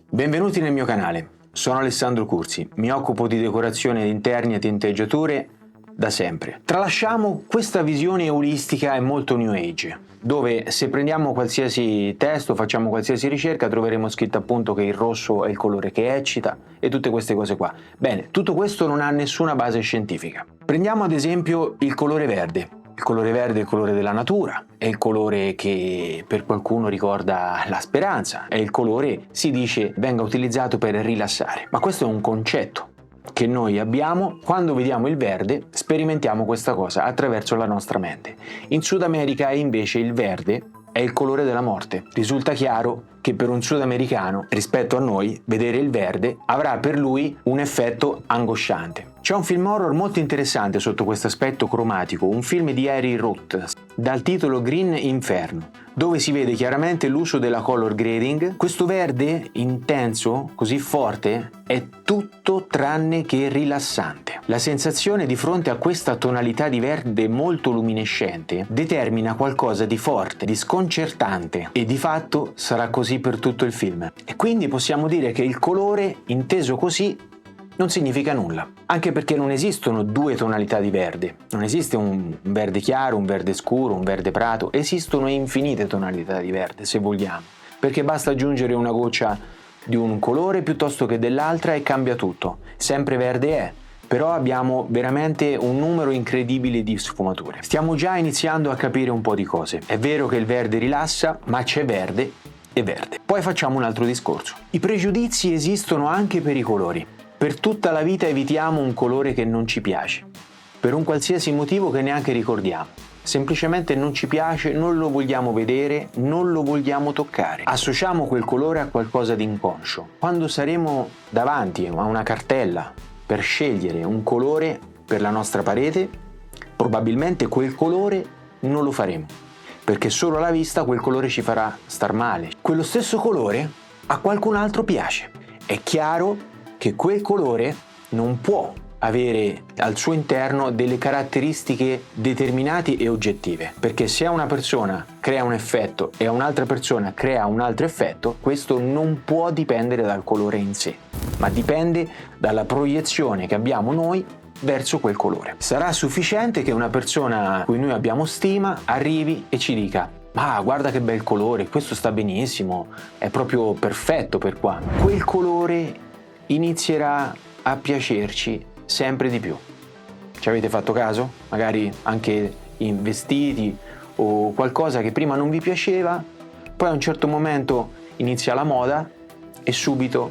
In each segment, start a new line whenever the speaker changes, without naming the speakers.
Benvenuti nel mio canale, sono Alessandro Curzi, mi occupo di decorazione di interni e tinteggiature da sempre. Tralasciamo questa visione olistica e molto New Age, dove se prendiamo qualsiasi testo, facciamo qualsiasi ricerca, troveremo scritto appunto che il rosso è il colore che eccita e tutte queste cose qua. Bene, tutto questo non ha nessuna base scientifica. Prendiamo ad esempio il colore verde. Il colore verde è il colore della natura, è il colore che per qualcuno ricorda la speranza, è il colore, si dice, venga utilizzato per rilassare. Ma questo è un concetto che noi abbiamo. Quando vediamo il verde, sperimentiamo questa cosa attraverso la nostra mente. In Sud America invece il verde è il colore della morte. Risulta chiaro che per un sudamericano, rispetto a noi, vedere il verde avrà per lui un effetto angosciante. C'è un film horror molto interessante sotto questo aspetto cromatico, un film di Harry Roth, dal titolo Green Inferno, dove si vede chiaramente l'uso della color grading. Questo verde intenso, così forte, è tutto tranne che rilassante. La sensazione di fronte a questa tonalità di verde molto luminescente determina qualcosa di forte, di sconcertante, e di fatto sarà così per tutto il film. E quindi possiamo dire che il colore, inteso così, non significa nulla, anche perché non esistono due tonalità di verde, non esiste un verde chiaro, un verde scuro, un verde prato, esistono infinite tonalità di verde se vogliamo, perché basta aggiungere una goccia di un colore piuttosto che dell'altra e cambia tutto, sempre verde è, però abbiamo veramente un numero incredibile di sfumature. Stiamo già iniziando a capire un po' di cose, è vero che il verde rilassa, ma c'è verde e verde. Poi facciamo un altro discorso, i pregiudizi esistono anche per i colori. Per tutta la vita evitiamo un colore che non ci piace, per un qualsiasi motivo che neanche ricordiamo. Semplicemente non ci piace, non lo vogliamo vedere, non lo vogliamo toccare. Associamo quel colore a qualcosa di inconscio. Quando saremo davanti a una cartella per scegliere un colore per la nostra parete, probabilmente quel colore non lo faremo, perché solo alla vista quel colore ci farà star male. Quello stesso colore a qualcun altro piace. È chiaro che quel colore non può avere al suo interno delle caratteristiche determinate e oggettive, perché se a una persona crea un effetto e a un'altra persona crea un altro effetto, questo non può dipendere dal colore in sé, ma dipende dalla proiezione che abbiamo noi verso quel colore. Sarà sufficiente che una persona a cui noi abbiamo stima arrivi e ci dica: "Ah, guarda che bel colore, questo sta benissimo, è proprio perfetto per qua". Quel colore inizierà a piacerci sempre di più. Ci avete fatto caso? Magari anche in vestiti o qualcosa che prima non vi piaceva, poi a un certo momento inizia la moda e subito,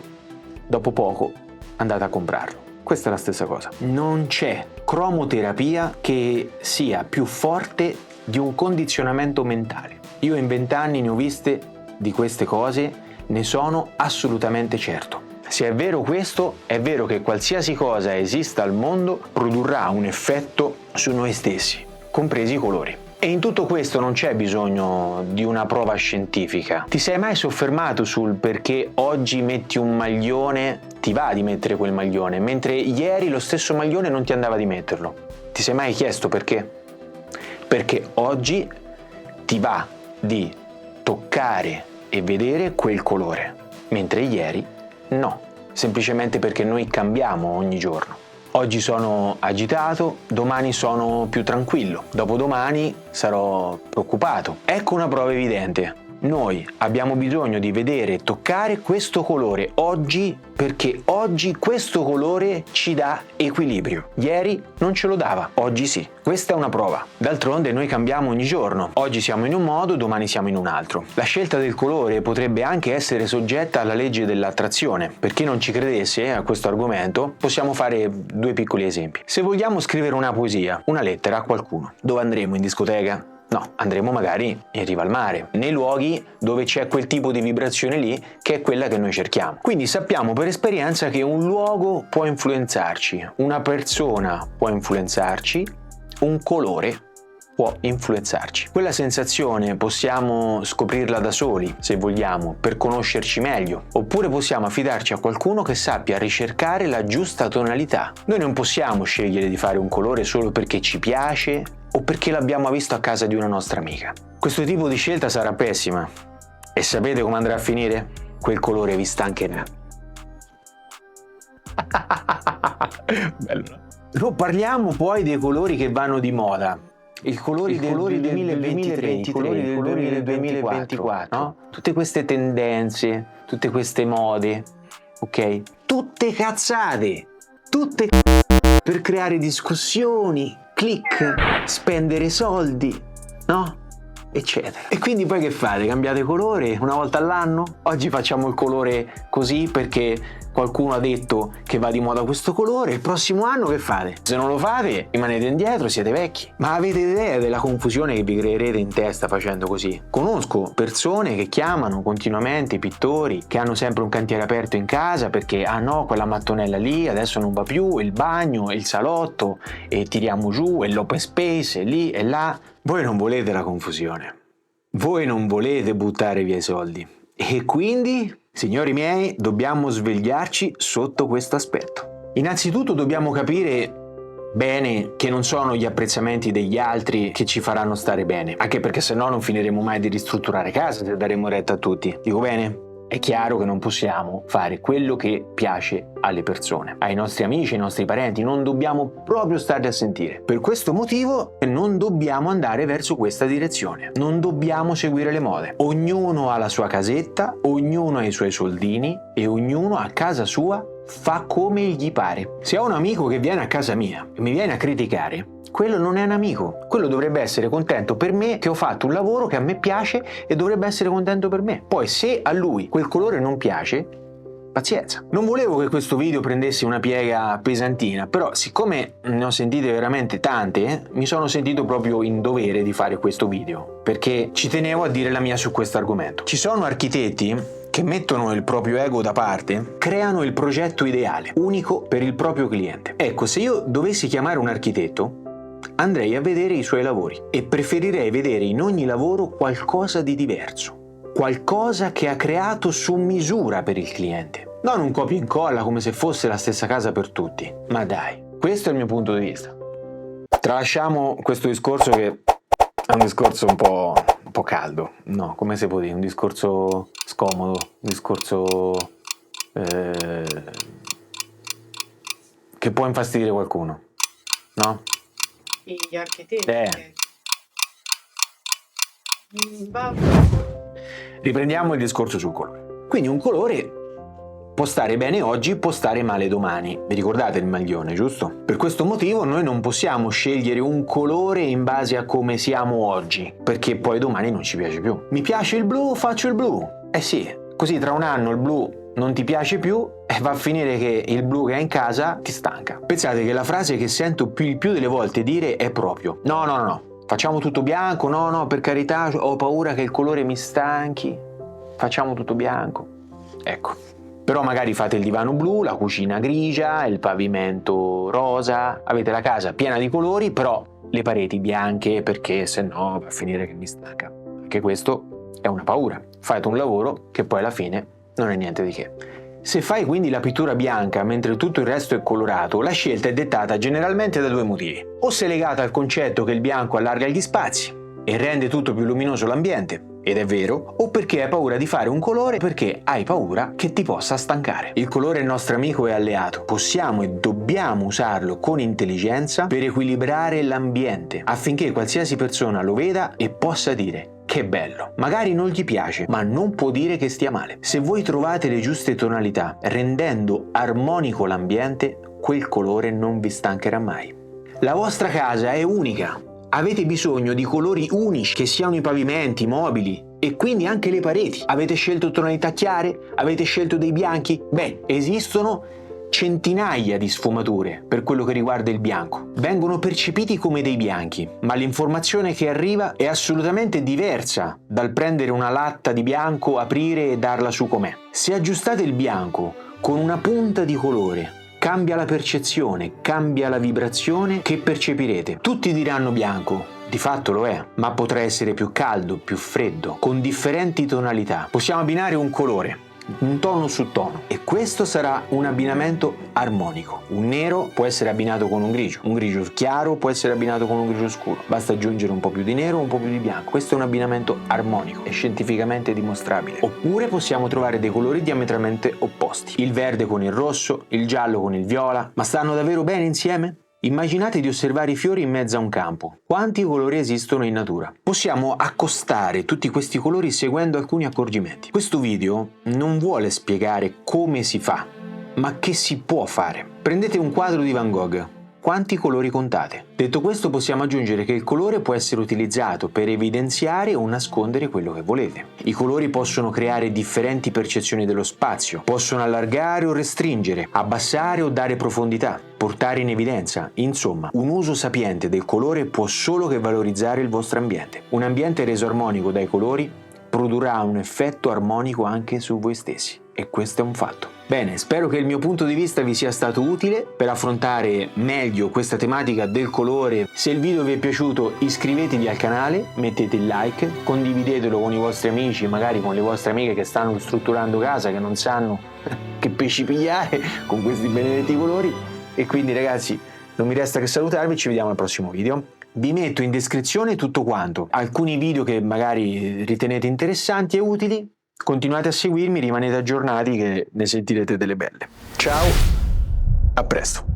dopo poco, andate a comprarlo. Questa è la stessa cosa. Non c'è cromoterapia che sia più forte di un condizionamento mentale. Io in 20 anni ne ho viste di queste cose, ne sono assolutamente certo. Se è vero questo, è vero che qualsiasi cosa esista al mondo produrrà un effetto su noi stessi, compresi i colori. E in tutto questo non c'è bisogno di una prova scientifica. Ti sei mai soffermato sul perché oggi metti un maglione, ti va di mettere quel maglione, mentre ieri lo stesso maglione non ti andava di metterlo? Ti sei mai chiesto perché? Perché oggi ti va di toccare e vedere quel colore, mentre ieri no, semplicemente perché noi cambiamo ogni giorno. Oggi sono agitato, domani sono più tranquillo, dopodomani sarò preoccupato. Ecco una prova evidente. Noi abbiamo bisogno di vedere e toccare questo colore oggi, perché oggi questo colore ci dà equilibrio. Ieri non ce lo dava, oggi sì. Questa è una prova. D'altronde noi cambiamo ogni giorno. Oggi siamo in un modo, domani siamo in un altro. La scelta del colore potrebbe anche essere soggetta alla legge dell'attrazione. Per chi non ci credesse a questo argomento, possiamo fare due piccoli esempi. Se vogliamo scrivere una poesia, una lettera a qualcuno, dove andremo? In discoteca? No, andremo magari in riva al mare, nei luoghi dove c'è quel tipo di vibrazione lì che è quella che noi cerchiamo. Quindi sappiamo per esperienza che un luogo può influenzarci, una persona può influenzarci, un colore può influenzarci. Quella sensazione possiamo scoprirla da soli, se vogliamo, per conoscerci meglio, oppure possiamo affidarci a qualcuno che sappia ricercare la giusta tonalità. Noi non possiamo scegliere di fare un colore solo perché ci piace o perché l'abbiamo visto a casa di una nostra amica. Questo tipo di scelta sarà pessima. E sapete come andrà a finire? quel colore vi stancherà. Bello. Non parliamo poi dei colori che vanno di moda. I colori del 2023, i colori del 2024, no? Tutte queste tendenze, tutte queste mode, ok? Tutte cazzate, tutte per creare discussioni, click, spendere soldi, no? Eccetera. E quindi poi che fate? Cambiate colore una volta all'anno? Oggi facciamo il colore così perché qualcuno ha detto che va di moda questo colore, il prossimo anno che fate? Se non lo fate, rimanete indietro, siete vecchi. Ma avete idea della confusione che vi creerete in testa facendo così? Conosco persone che chiamano continuamente i pittori, che hanno sempre un cantiere aperto in casa perché, ah no, quella mattonella lì adesso non va più, il bagno, il salotto, e tiriamo giù, e l'open space, e lì e là. Voi non volete la confusione. Voi non volete buttare via i soldi. E quindi, signori miei, dobbiamo svegliarci sotto questo aspetto. Innanzitutto dobbiamo capire bene che non sono gli apprezzamenti degli altri che ci faranno stare bene, anche perché sennò non finiremo mai di ristrutturare casa se daremo retta a tutti. Dico bene? È chiaro che non possiamo fare quello che piace alle persone, ai nostri amici, ai nostri parenti, non dobbiamo proprio starli a sentire. Per questo motivo non dobbiamo andare verso questa direzione, non dobbiamo seguire le mode. Ognuno ha la sua casetta, ognuno ha i suoi soldini e ognuno a casa sua fa come gli pare. Se ho un amico che viene a casa mia e mi viene a criticare, quello non è un amico, quello dovrebbe essere contento per me che ho fatto un lavoro che a me piace e dovrebbe essere contento per me. Poi se a lui quel colore non piace, pazienza. Non volevo che questo video prendesse una piega pesantina, però siccome ne ho sentite veramente tante, mi sono sentito proprio in dovere di fare questo video, perché ci tenevo a dire la mia su questo argomento. Ci sono architetti che mettono il proprio ego da parte, creano il progetto ideale, unico per il proprio cliente. Ecco, se io dovessi chiamare un architetto, andrei a vedere i suoi lavori e preferirei vedere in ogni lavoro qualcosa di diverso, qualcosa che ha creato su misura per il cliente. Non un copia e incolla come se fosse la stessa casa per tutti. Ma dai, questo è il mio punto di vista. Tralasciamo questo discorso che è un discorso un po' caldo, no, come si può dire, un discorso scomodo, un discorso che può infastidire qualcuno, no?
Gli architetti.
Riprendiamo il discorso sul colore. Quindi un colore può stare bene oggi, può stare male domani. Vi ricordate il maglione, giusto? Per questo motivo noi non possiamo scegliere un colore in base a come siamo oggi, perché poi domani non ci piace più. Mi piace il blu, faccio il blu. Eh sì, così tra un anno il blu non ti piace più e va a finire che il blu che hai in casa ti stanca. Pensate che la frase che sento il più delle volte dire è proprio no, facciamo tutto bianco, no, per carità, ho paura che il colore mi stanchi, facciamo tutto bianco. Ecco, però magari fate il divano blu, la cucina grigia, il pavimento rosa, avete la casa piena di colori, però le pareti bianche perché se no va a finire che mi stanca. Anche questo è una paura. Fate un lavoro che poi alla fine non è niente di che. Se fai quindi la pittura bianca mentre tutto il resto è colorato, la scelta è dettata generalmente da due motivi. O sei legata al concetto che il bianco allarga gli spazi e rende tutto più luminoso l'ambiente, ed è vero, o perché hai paura di fare un colore perché hai paura che ti possa stancare. Il colore è il nostro amico e alleato. Possiamo e dobbiamo usarlo con intelligenza per equilibrare l'ambiente, affinché qualsiasi persona lo veda e possa dire che bello. Magari non gli piace, ma non può dire che stia male. Se voi trovate le giuste tonalità, rendendo armonico l'ambiente, quel colore non vi stancherà mai. La vostra casa è unica. Avete bisogno di colori unici, che siano i pavimenti, i mobili e quindi anche le pareti. Avete scelto tonalità chiare? Avete scelto dei bianchi? Beh, esistono centinaia di sfumature per quello che riguarda il bianco. Vengono percepiti come dei bianchi, ma l'informazione che arriva è assolutamente diversa dal prendere una latta di bianco, aprire e darla su com'è. Se aggiustate il bianco con una punta di colore, cambia la percezione, cambia la vibrazione che percepirete. Tutti diranno bianco, di fatto lo è, ma potrà essere più caldo, più freddo, con differenti tonalità. Possiamo abbinare un colore un tono su tono, e questo sarà un abbinamento armonico. Un nero può essere abbinato con un grigio chiaro può essere abbinato con un grigio scuro, basta aggiungere un po' più di nero o un po' più di bianco. Questo è un abbinamento armonico, è scientificamente dimostrabile. Oppure possiamo trovare dei colori diametralmente opposti, il verde con il rosso, il giallo con il viola, ma stanno davvero bene insieme? Immaginate di osservare i fiori in mezzo a un campo. Quanti colori esistono in natura? Possiamo accostare tutti questi colori seguendo alcuni accorgimenti. Questo video non vuole spiegare come si fa, ma che si può fare. Prendete un quadro di Van Gogh. Quanti colori contate? Detto questo, possiamo aggiungere che il colore può essere utilizzato per evidenziare o nascondere quello che volete. I colori possono creare differenti percezioni dello spazio, possono allargare o restringere, abbassare o dare profondità, portare in evidenza. Insomma, un uso sapiente del colore può solo che valorizzare il vostro ambiente. Un ambiente reso armonico dai colori produrrà un effetto armonico anche su voi stessi, e questo è un fatto. Bene, spero che il mio punto di vista vi sia stato utile per affrontare meglio questa tematica del colore. Se il video vi è piaciuto, iscrivetevi al canale, mettete il like, condividetelo con i vostri amici, magari con le vostre amiche che stanno strutturando casa, che non sanno che pesci pigliare con questi benedetti colori. E quindi ragazzi, non mi resta che salutarvi, ci vediamo al prossimo video. Vi metto in descrizione tutto quanto, alcuni video che magari ritenete interessanti e utili. Continuate a seguirmi, rimanete aggiornati che ne sentirete delle belle. Ciao, a presto.